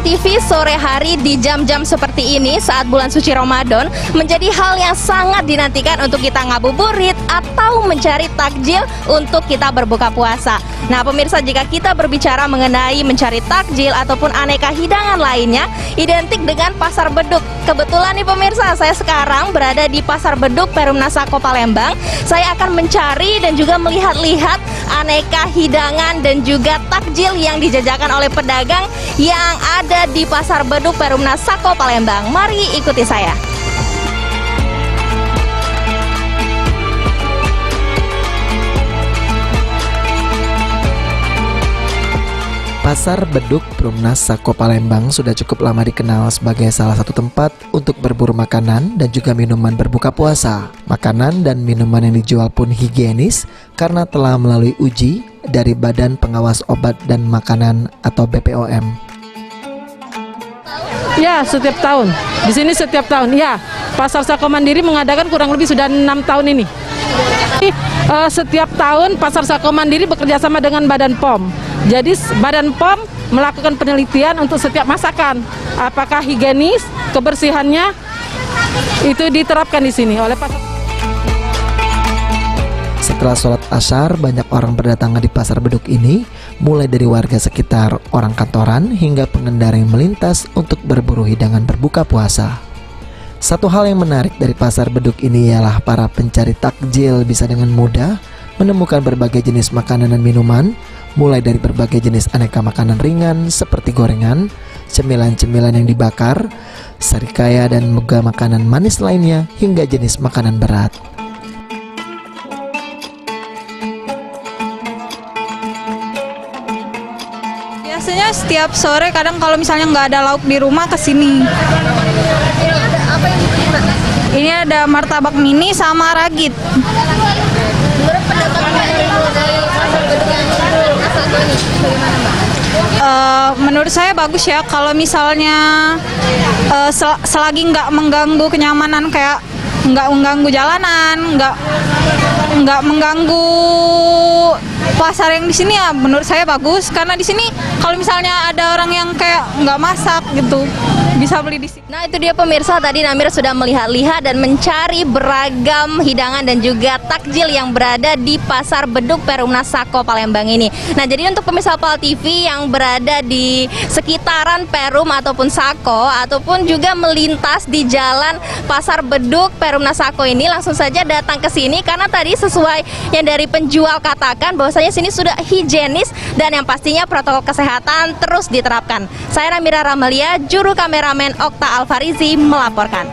TV sore hari di jam-jam seperti ini saat bulan suci Ramadan menjadi hal yang sangat dinantikan untuk kita ngabuburit atau mencari takjil untuk kita berbuka puasa. Nah pemirsa, jika kita berbicara mengenai mencari takjil ataupun aneka hidangan lainnya, identik dengan Pasar Beduk. Kebetulan nih pemirsa, saya sekarang berada di Pasar Beduk Perumna Sako Palembang. Saya akan mencari dan juga melihat-lihat aneka hidangan dan juga takjil yang dijajakan oleh pedagang yang ada di Pasar Beduk Perumna Sako Palembang. Mari ikuti saya. Pasar Beduk Perumna Sako Palembang sudah cukup lama dikenal sebagai salah satu tempat untuk berburu makanan dan juga minuman berbuka puasa. Makanan dan minuman yang dijual pun higienis karena telah melalui uji dari Badan Pengawas Obat dan Makanan atau BPOM. Ya, setiap tahun. Di sini setiap tahun. Ya, Pasar Sako Mandiri mengadakan kurang lebih sudah 6 tahun ini. Setiap tahun Pasar Sako Mandiri bekerja sama dengan Badan POM. Jadi Badan POM melakukan penelitian untuk setiap masakan. Apakah higienis, kebersihannya itu diterapkan di sini oleh Pasar. Setelah sholat Asyar, banyak orang berdatangan di Pasar Beduk ini, mulai dari warga sekitar, orang kantoran, hingga pengendara yang melintas untuk berburu hidangan berbuka puasa. Satu hal yang menarik dari Pasar Beduk ini ialah para pencari takjil bisa dengan mudah menemukan berbagai jenis makanan dan minuman, mulai dari berbagai jenis aneka makanan ringan seperti gorengan, cemilan-cemilan yang dibakar, sarikaya dan juga makanan manis lainnya, hingga jenis makanan berat. Biasanya setiap sore, kadang kalau misalnya nggak ada lauk di rumah, kesini. Ini ada martabak mini sama ragit. Menurut saya bagus ya, kalau misalnya selagi nggak mengganggu kenyamanan, kayak nggak mengganggu jalanan, nggak mengganggu pasar yang di sini, ya menurut saya bagus. Karena di sini kalau misalnya ada orang yang kayak nggak masak gitu, bisa beli di sini. Nah itu dia pemirsa, tadi Namira sudah melihat-lihat dan mencari beragam hidangan dan juga takjil yang berada di Pasar Beduk Perumna Sako Palembang ini. Nah jadi untuk pemirsa PAL TV yang berada di sekitaran Perum ataupun Sako, ataupun juga melintas di jalan Pasar Beduk Perumna Sako ini, langsung saja datang ke sini karena tadi sesuai yang dari penjual katakan bahwasanya sini sudah higienis dan yang pastinya protokol kesehatan terus diterapkan. Saya Namira Ramalia, juru kameramen Okta Alfarizi melaporkan.